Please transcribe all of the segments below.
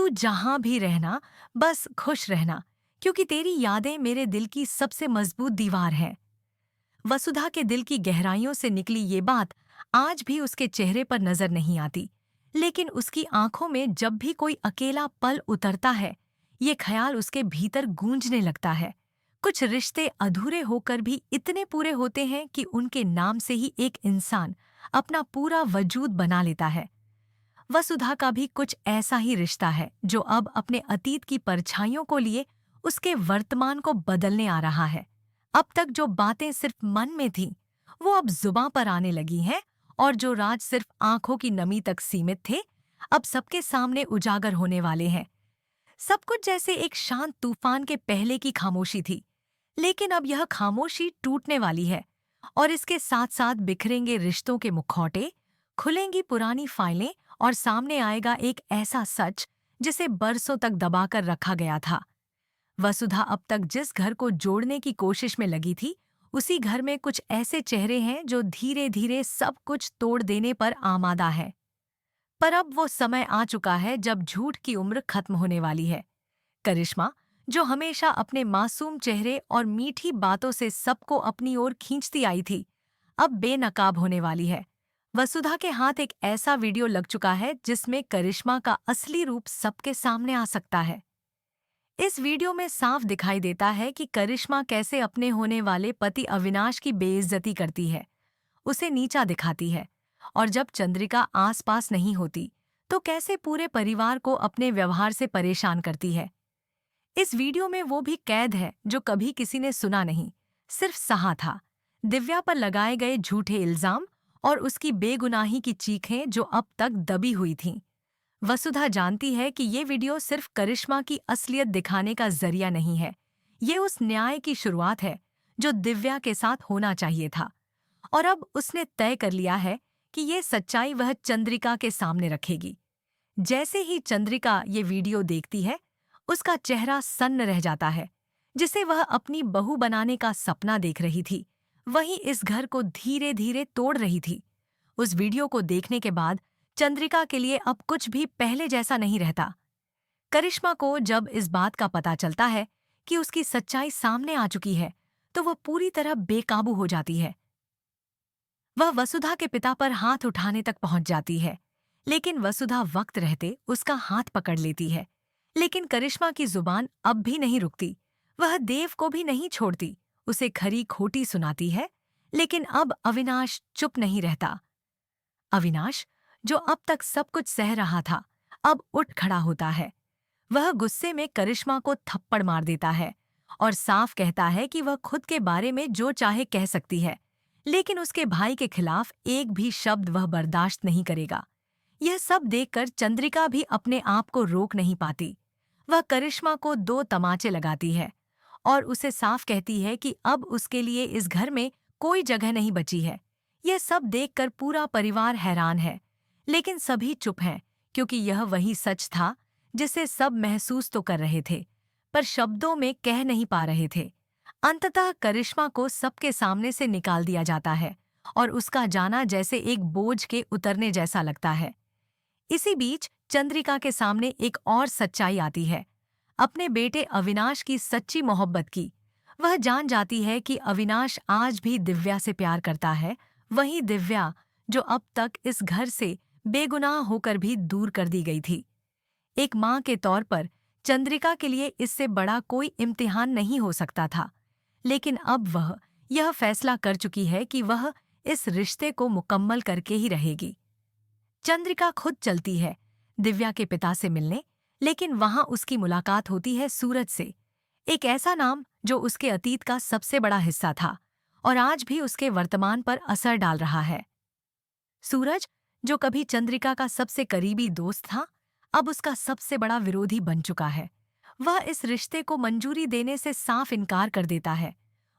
तू जहां भी रहना, बस खुश रहना, क्योंकि तेरी यादें मेरे दिल की सबसे मजबूत दीवार है। वसुधा के दिल की गहराइयों से निकली ये बात आज भी उसके चेहरे पर नजर नहीं आती, लेकिन उसकी आंखों में जब भी कोई अकेला पल उतरता है, ये ख्याल उसके भीतर गूंजने लगता है। कुछ रिश्ते अधूरे होकर भी इतने पूरे होते हैं कि उनके नाम से ही एक इंसान अपना पूरा वजूद बना लेता है। वसुधा का भी कुछ ऐसा ही रिश्ता है जो अब अपने अतीत की परछाइयों को लिए उसके वर्तमान को बदलने आ रहा है। अब तक जो बातें सिर्फ मन में थीं, वो अब जुबां पर आने लगी हैं, और जो राज सिर्फ आंखों की नमी तक सीमित थे, अब सबके सामने उजागर होने वाले हैं। सब कुछ जैसे एक शांत तूफान के पहले की खामोशी थी, लेकिन अब यह खामोशी टूटने वाली है, और इसके साथ साथ बिखरेंगे रिश्तों के मुखौटे, खुलेंगी पुरानी फाइलें, और सामने आएगा एक ऐसा सच जिसे बरसों तक दबाकर रखा गया था। वसुधा अब तक जिस घर को जोड़ने की कोशिश में लगी थी, उसी घर में कुछ ऐसे चेहरे हैं जो धीरे धीरे सब कुछ तोड़ देने पर आमादा है। पर अब वो समय आ चुका है जब झूठ की उम्र खत्म होने वाली है। करिश्मा, जो हमेशा अपने मासूम चेहरे और मीठी बातों से सबको अपनी ओर खींचती आई थी, अब बेनकाब होने वाली है। वसुधा के हाथ एक ऐसा वीडियो लग चुका है जिसमें करिश्मा का असली रूप सबके सामने आ सकता है। इस वीडियो में साफ दिखाई देता है कि करिश्मा कैसे अपने होने वाले पति अविनाश की बेइज्जती करती है, उसे नीचा दिखाती है, और जब चंद्रिका आसपास नहीं होती, तो कैसे पूरे परिवार को अपने व्यवहार से परेशान करती है। इस वीडियो में वो भी कैद है जो कभी किसी ने सुना नहीं, सिर्फ सहा था। दिव्या पर लगाए गए झूठे इल्जाम और उसकी बेगुनाही की चीखें जो अब तक दबी हुई थीं। वसुधा जानती है कि ये वीडियो सिर्फ करिश्मा की असलियत दिखाने का जरिया नहीं है, ये उस न्याय की शुरुआत है जो दिव्या के साथ होना चाहिए था। और अब उसने तय कर लिया है कि ये सच्चाई वह चंद्रिका के सामने रखेगी। जैसे ही चंद्रिका ये वीडियो देखती है, उसका चेहरा सन्न रह जाता है। जिसे वह अपनी बहू बनाने का सपना देख रही थी, वही इस घर को धीरे धीरे तोड़ रही थी। उस वीडियो को देखने के बाद चंद्रिका के लिए अब कुछ भी पहले जैसा नहीं रहता। करिश्मा को जब इस बात का पता चलता है कि उसकी सच्चाई सामने आ चुकी है, तो वह पूरी तरह बेकाबू हो जाती है। वह वसुधा के पिता पर हाथ उठाने तक पहुंच जाती है, लेकिन वसुधा वक्त रहते उसका हाथ पकड़ लेती है। लेकिन करिश्मा की जुबान अब भी नहीं रुकती। वह देव को भी नहीं छोड़ती, उसे खरी खोटी सुनाती है। लेकिन अब अविनाश चुप नहीं रहता। अविनाश, जो अब तक सब कुछ सह रहा था, अब उठ खड़ा होता है। वह गुस्से में करिश्मा को थप्पड़ मार देता है और साफ कहता है कि वह खुद के बारे में जो चाहे कह सकती है, लेकिन उसके भाई के खिलाफ एक भी शब्द वह बर्दाश्त नहीं करेगा। यह सब देखकर चंद्रिका भी अपने आप को रोक नहीं पाती। वह करिश्मा को दो तमाचे लगाती है और उसे साफ कहती है कि अब उसके लिए इस घर में कोई जगह नहीं बची है। यह सब देखकर पूरा परिवार हैरान है, लेकिन सभी चुप हैं, क्योंकि यह वही सच था जिसे सब महसूस तो कर रहे थे, पर शब्दों में कह नहीं पा रहे थे। अंततः करिश्मा को सबके सामने से निकाल दिया जाता है और उसका जाना जैसे एक बोझ के उतरने जैसा लगता है। इसी बीच चंद्रिका के सामने एक और सच्चाई आती है, अपने बेटे अविनाश की सच्ची मोहब्बत की। वह जान जाती है कि अविनाश आज भी दिव्या से प्यार करता है, वही दिव्या जो अब तक इस घर से बेगुनाह होकर भी दूर कर दी गई थी। एक माँ के तौर पर चंद्रिका के लिए इससे बड़ा कोई इम्तिहान नहीं हो सकता था, लेकिन अब वह यह फैसला कर चुकी है कि वह इस रिश्ते को मुकम्मल करके ही रहेगी। चंद्रिका खुद चलती है दिव्या के पिता से मिलने, लेकिन वहां उसकी मुलाकात होती है सूरज से, एक ऐसा नाम जो उसके अतीत का सबसे बड़ा हिस्सा था और आज भी उसके वर्तमान पर असर डाल रहा है। सूरज, जो कभी चंद्रिका का सबसे करीबी दोस्त था, अब उसका सबसे बड़ा विरोधी बन चुका है। वह इस रिश्ते को मंजूरी देने से साफ इनकार कर देता है।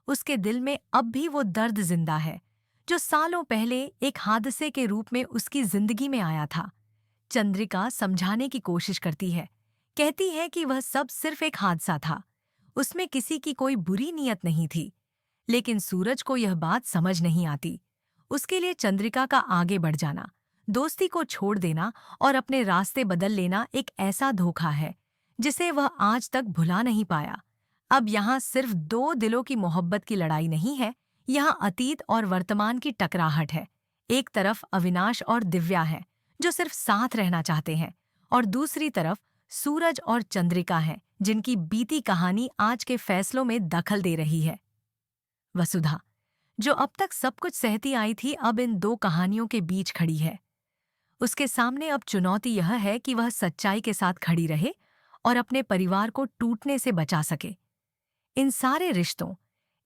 उसके दिल में अब भी वो दर्द जिंदा है जो सालों पहले एक हादसे के रूप में उसकी जिंदगी में आया था। चंद्रिका समझाने की कोशिश करती है, कहती है कि वह सब सिर्फ एक हादसा था, उसमें किसी की कोई बुरी नीयत नहीं थी। लेकिन सूरज को यह बात समझ नहीं आती। उसके लिए चंद्रिका का आगे बढ़ जाना दोस्ती को छोड़ देना और अपने रास्ते बदल लेना एक ऐसा धोखा है जिसे वह आज तक भुला नहीं पाया। अब यहाँ सिर्फ दो दिलों की मोहब्बत की लड़ाई नहीं है, यहाँ अतीत और वर्तमान की टकराहट है। एक तरफ अविनाश और दिव्या हैं, जो सिर्फ साथ रहना चाहते हैं, और दूसरी तरफ सूरज और चंद्रिका हैं, जिनकी बीती कहानी आज के फैसलों में दखल दे रही है। वसुधा, जो अब तक सब कुछ सहती आई थी, अब इन दो कहानियों के बीच खड़ी है। उसके सामने अब चुनौती यह है कि वह सच्चाई के साथ खड़ी रहे और अपने परिवार को टूटने से बचा सके। इन सारे रिश्तों,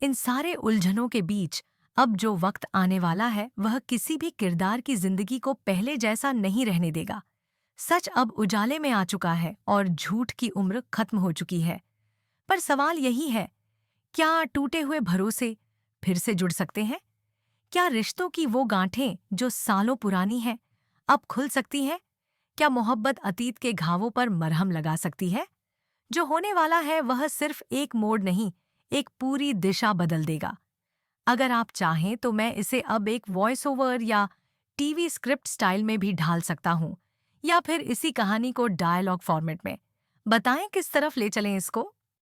इन सारे उलझनों के बीच अब जो वक्त आने वाला है, वह किसी भी किरदार की जिंदगी को पहले जैसा नहीं रहने देगा। सच अब उजाले में आ चुका है और झूठ की उम्र खत्म हो चुकी है। पर सवाल यही है, क्या टूटे हुए भरोसे फिर से जुड़ सकते हैं? क्या रिश्तों की वो गांठें जो सालों पुरानी हैं, अब खुल सकती हैं? क्या मोहब्बत अतीत के घावों पर मरहम लगा सकती है? जो होने वाला है वह सिर्फ एक मोड़ नहीं, एक पूरी दिशा बदल देगा। अगर आप चाहें तो मैं इसे अब एक वॉइस ओवर या टीवी स्क्रिप्ट स्टाइल में भी ढाल सकता हूँ, या फिर इसी कहानी को डायलॉग फॉर्मेट में। बताएं किस तरफ ले चलें इसको।